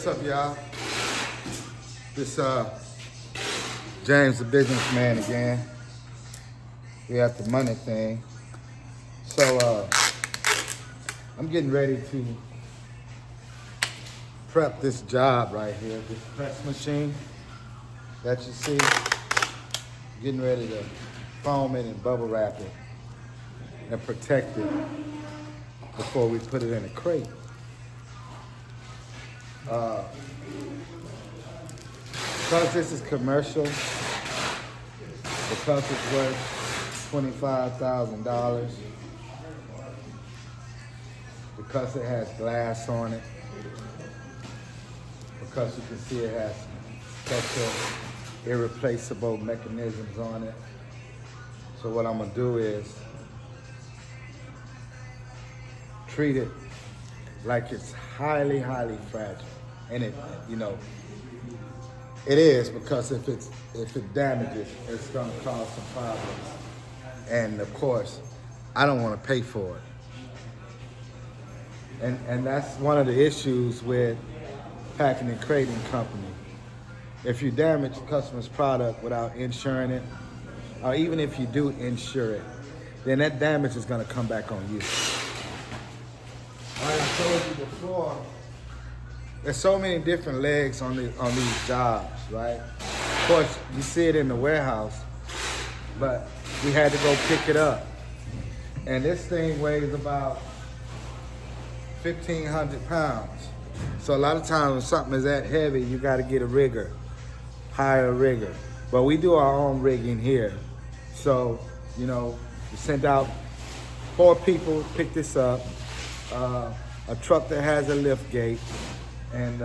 What's up, y'all? This James the businessman again. We at the money thing. So I'm getting ready to prep this job right here, this press machine that you see. Getting ready to foam it and bubble wrap it and protect it before we put it in a crate. Because this is commercial, because it's worth $25,000, because it has glass on it, because you can see it has special irreplaceable mechanisms on it. So what I'm gonna do is treat it like it's highly, highly fragile. And it, it is, because if it damages, it's gonna cause some problems. And of course, I don't wanna pay for it. And that's one of the issues with packing and crating company. If you damage a customer's product without insuring it, or even if you do insure it, then that damage is gonna come back on you. Like I told you before, there's so many different legs on these jobs, right? Of course, you see it in the warehouse, but we had to go pick it up. And this thing weighs about 1,500 pounds. So a lot of times when something is that heavy, you gotta get a rigger, hire a rigger. But we do our own rigging here. So, we sent out 4 people to pick this up, a truck that has a lift gate, and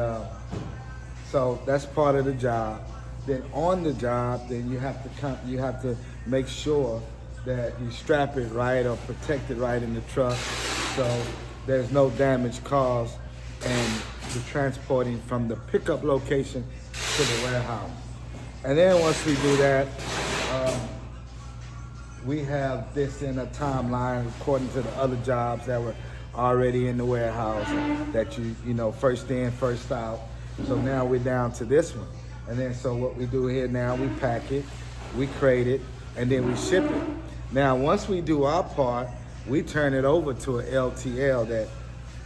so that's part of the job. Then on the job, then you have to make sure that you strap it right or protect it right in the truck, so there's no damage caused and the transporting from the pickup location to the warehouse. And then once we do that, we have this in a timeline according to the other jobs that were already in the warehouse that you first in, first out. So now we're down to this one. And then so what we do here now, we pack it, we crate it, and then we ship it. Now once we do our part, we turn it over to an LTL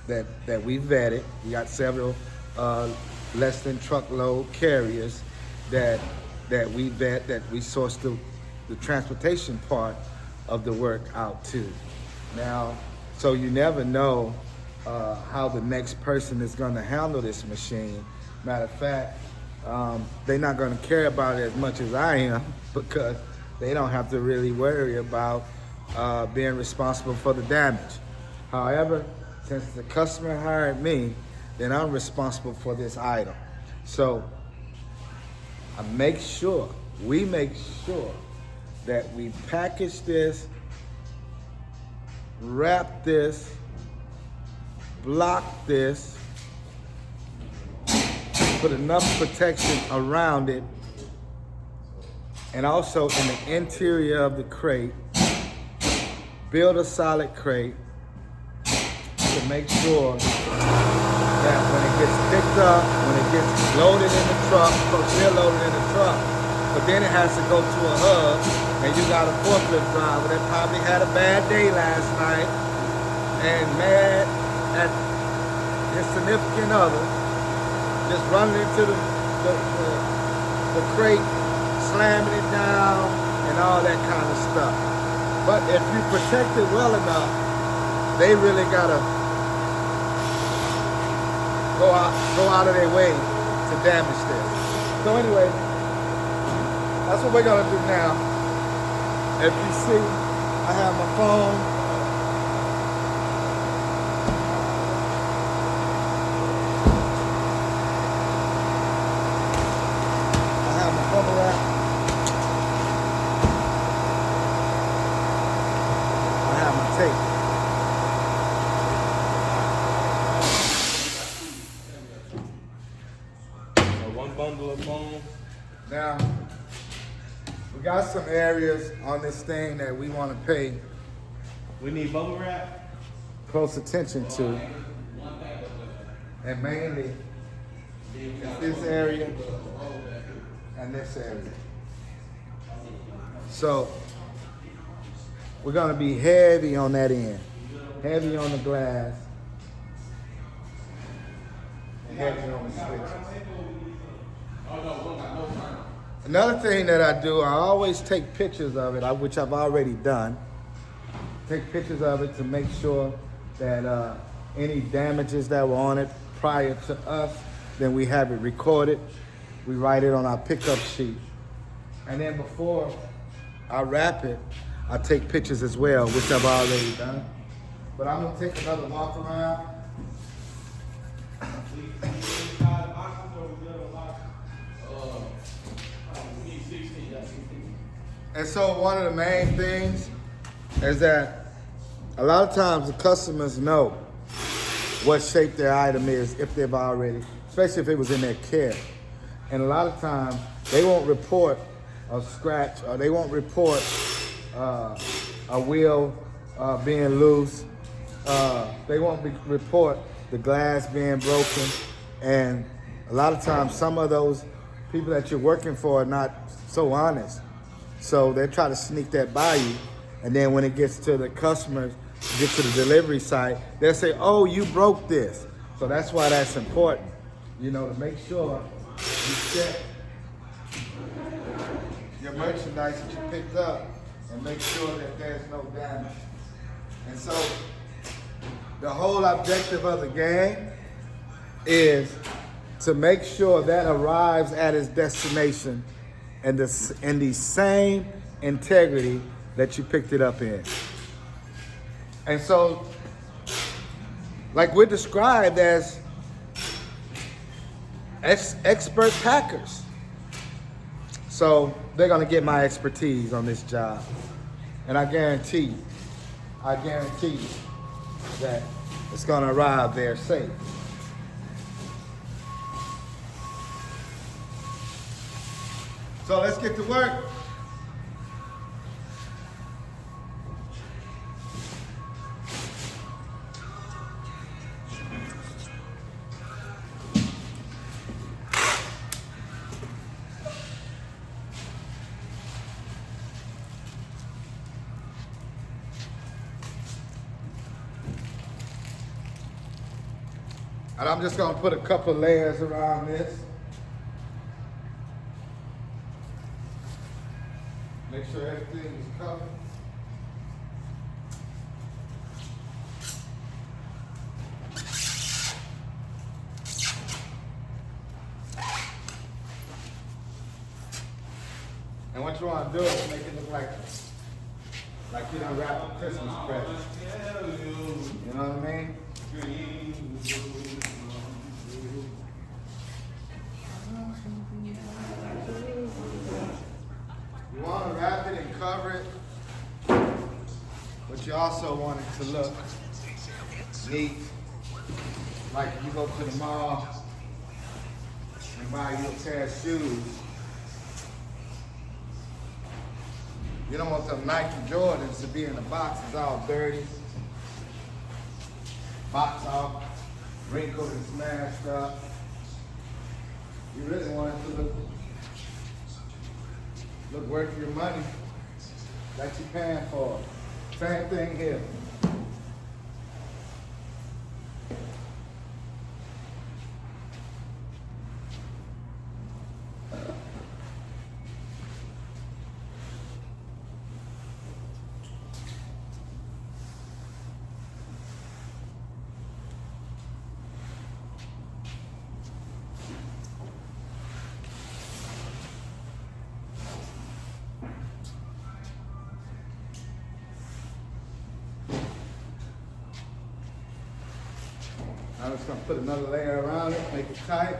that we vetted. We got several less than truckload carriers that we vet, that we source the transportation part of the work out to. Now, so you never know how the next person is gonna handle this machine. Matter of fact, they're not gonna care about it as much as I am, because they don't have to really worry about being responsible for the damage. However, since the customer hired me, then I'm responsible for this item. So we make sure that we package this, wrap this, block this, put enough protection around it, and also in the interior of the crate, build a solid crate to make sure that when it gets picked up, when it gets loaded in the truck, they're loaded in the truck, but then it has to go to a hub, and you got a forklift driver that probably had a bad day last night and mad at his significant other, just running into the crate, slamming it down, and all that kind of stuff. But if you protect it well enough, they really gotta go out of their way to damage this. So anyway, that's what we're gonna do now. If you see, I have my phone. I have my bubble wrap. I have my tape. One bundle of foam. Now, we got some areas on this thing that we want to pay We need bubble wrap. close attention to, and mainly It's this area and this area. So we're gonna be heavy on that end, heavy on the glass, and heavy on the switches. Another thing that I do, I always take pictures of it, which I've already done. Take pictures of it to make sure that any damages that were on it prior to us, then we have it recorded. We write it on our pickup sheet. And then before I wrap it, I take pictures as well, which I've already done. But I'm gonna take another walk around. And so one of the main things is that a lot of times the customers know what shape their item is if they've already, especially if it was in their care. And a lot of times they won't report a scratch or they won't report a wheel being loose. They won't report the glass being broken. And a lot of times some of those people that you're working for are not so honest. So they try to sneak that by you. And then when it gets to the customers, get to the delivery site, they'll say, oh, you broke this. So that's why that's important, you know, to make sure you check your merchandise that you picked up and make sure that there's no damage. And so the whole objective of the game is to make sure that arrives at its destination in the same integrity that you picked it up in. And so, like we're described as expert packers. So they're gonna get my expertise on this job. And I guarantee you that it's gonna arrive there safe. So let's get to work. And I'm just gonna put a couple layers around this. Make sure everything is covered. And what you want to do is make it look like you done wrap a Christmas present. You know what I mean? You want to wrap it and cover it, but you also want it to look neat. Like if you go to the mall and buy you a pair of shoes, you don't want them Nike Jordans to be in the boxes all dirty, box off, wrinkled and smashed up. You really want it to look worth your money that you're paying for. Same thing here. I'm just gonna put another layer around it, make it tight.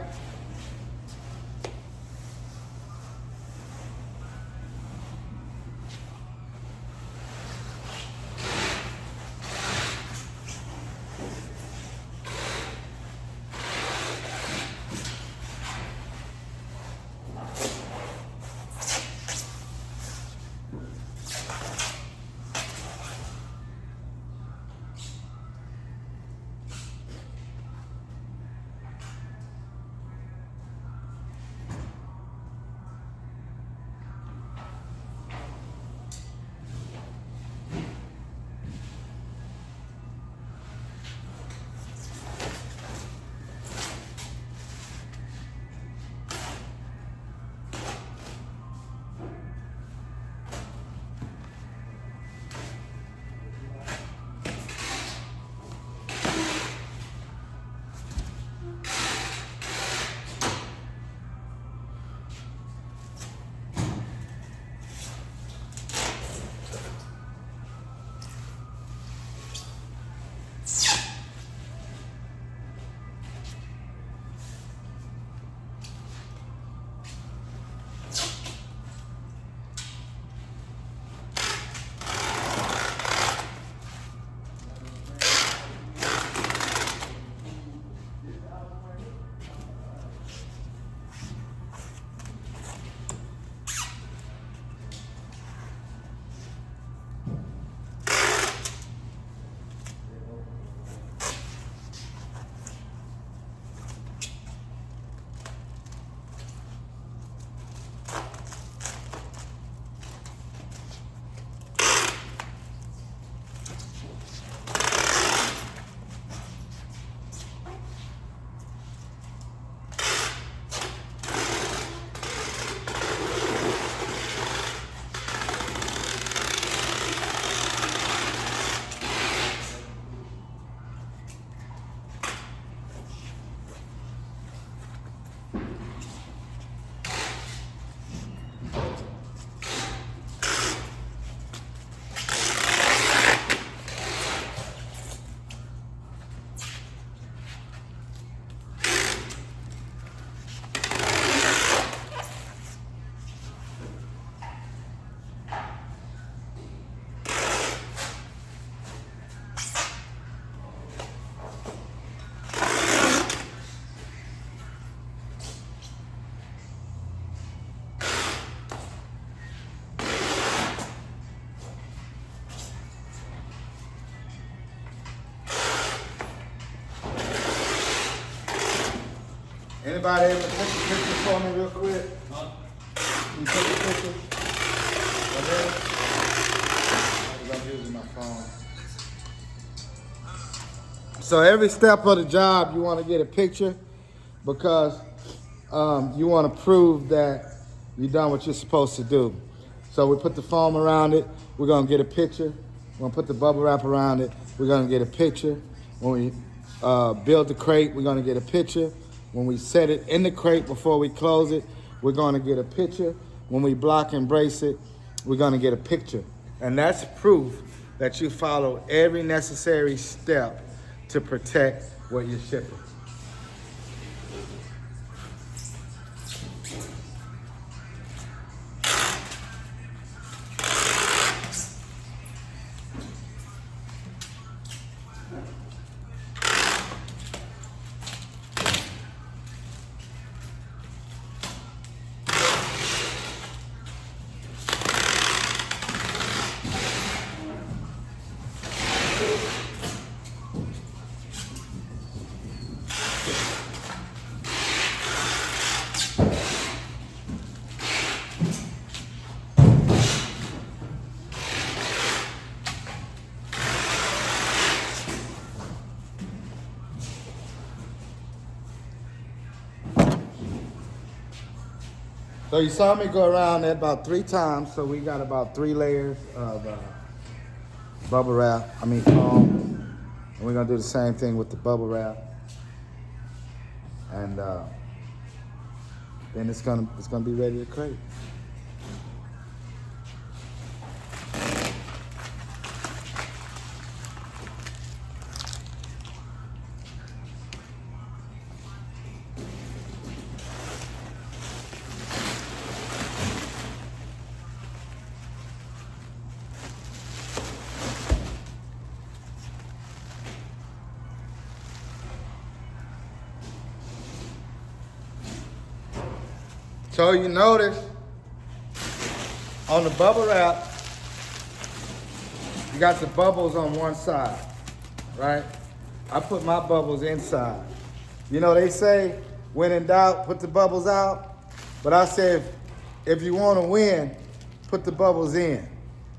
Anybody able to take a picture for me real quick? You take a picture? Okay. I'm using my phone. So every step of the job, you want to get a picture because you want to prove that you've done what you're supposed to do. So we put the foam around it. We're going to get a picture. We're going to put the bubble wrap around it. We're going to get a picture. When we build the crate, we're going to get a picture. When we set it in the crate before we close it, we're going to get a picture. When we block and brace it, we're going to get a picture. And that's proof that you follow every necessary step to protect what you're shipping. So you saw me go around that about 3 times, so we got about 3 layers of bubble wrap, foam. And we're gonna do the same thing with the bubble wrap. And then it's gonna be ready to crate. So you notice on the bubble wrap, you got the bubbles on one side, right? I put my bubbles inside. You know, they say, when in doubt, put the bubbles out. But I said, if you want to win, put the bubbles in,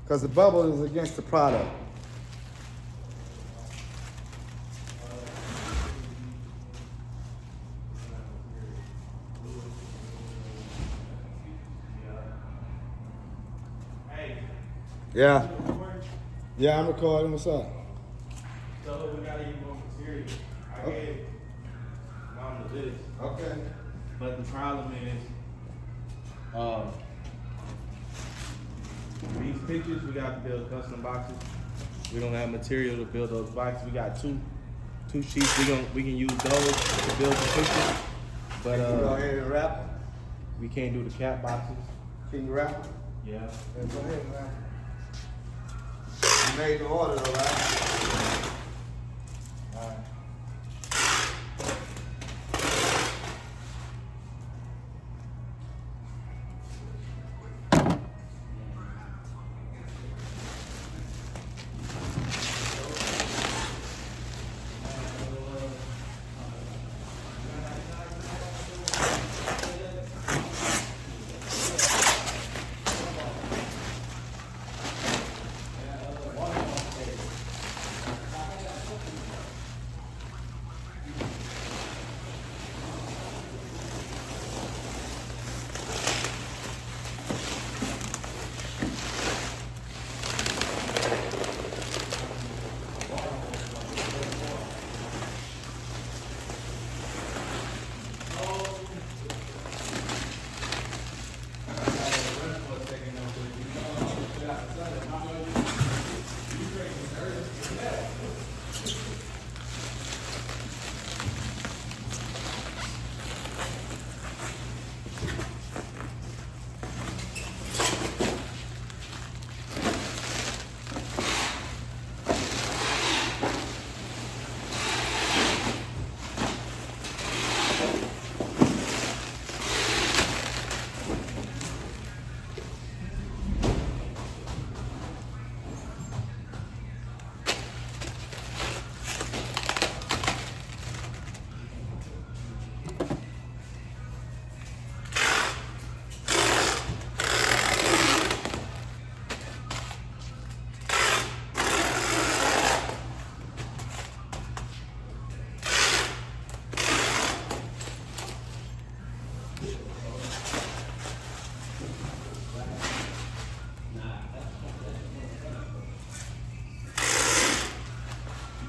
because the bubble is against the product. Yeah. Yeah, I'm recording. What's up? So we gotta use more material. I gave Mama this. Okay. But the problem is, these pictures, we got to build custom boxes. We don't have material to build those boxes. We got two sheets. We can use those to build the pictures. But Go ahead and wrap. we can't do the cat boxes. Can you wrap? Yeah. Yeah, go ahead and wrap. You made the order though, right? All right.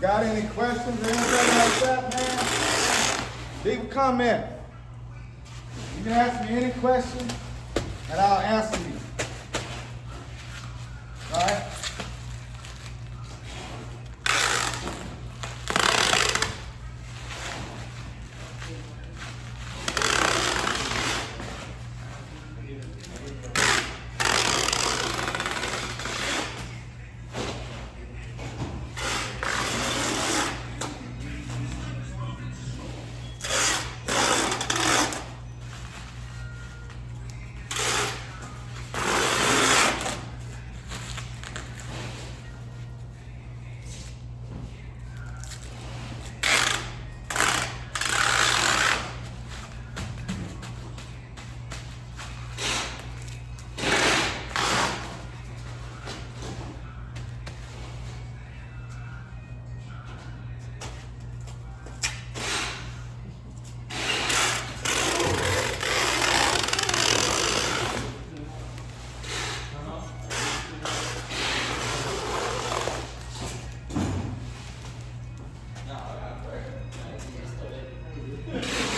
got any questions or anything like that, man, leave a comment. You can ask me any question and I'll answer you. All right?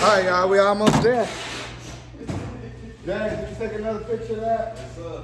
All right, y'all, we almost there. Dad, did you take another picture of that? Yes, sir.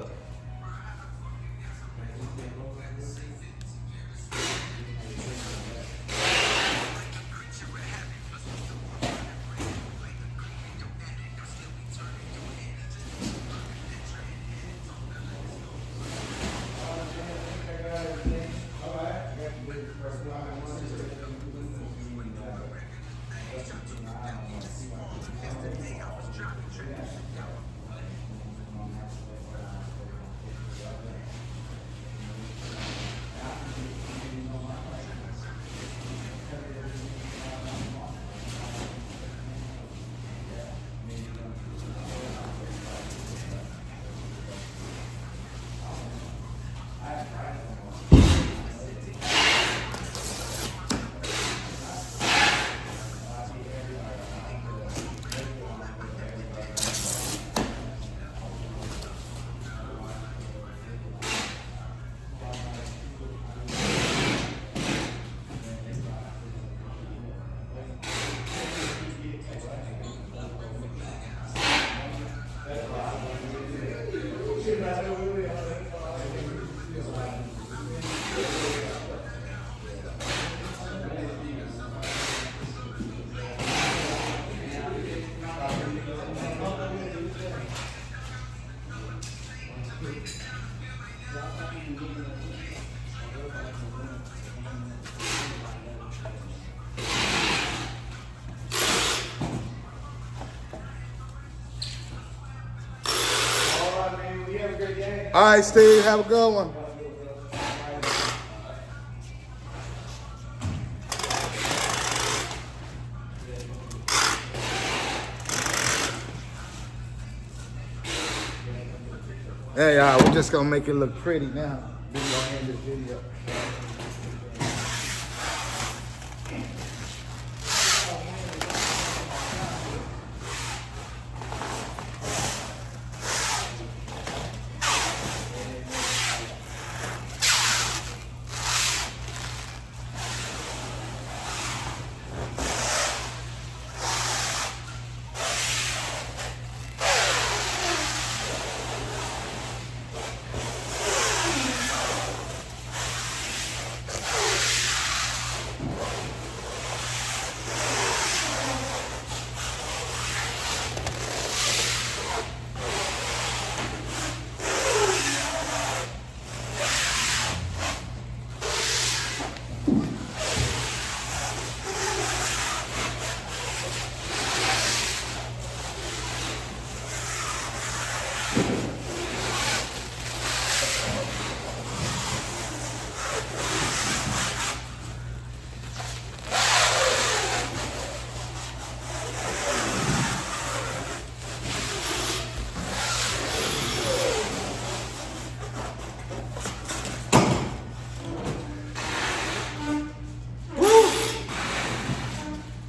All right, Steve, have a good one. Hey, y'all, we're just gonna make it look pretty now. We're gonna end this video.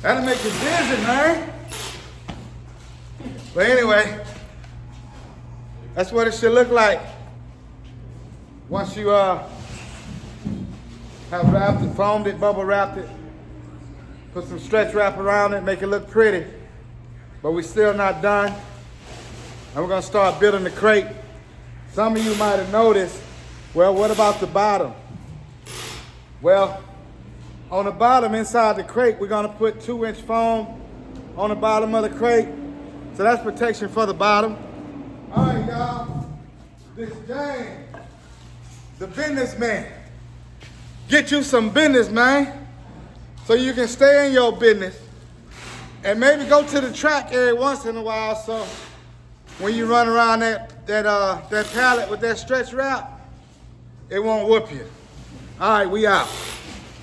That'll make you dizzy, man. But anyway, that's what it should look like once you Have wrapped it, foamed it, bubble wrapped it. Put some stretch wrap around it, make it look pretty. But we're still not done. And we're gonna start building the crate. Some of you might have noticed, well, what about the bottom? Well, on the bottom inside the crate, we're gonna put 2-inch foam on the bottom of the crate. So that's protection for the bottom. All right, y'all. This James, the businessman. Get you some business, man, so you can stay in your business. And maybe go to the track every once in a while, so when you run around that pallet with that stretch wrap, it won't whoop you. All right, we out.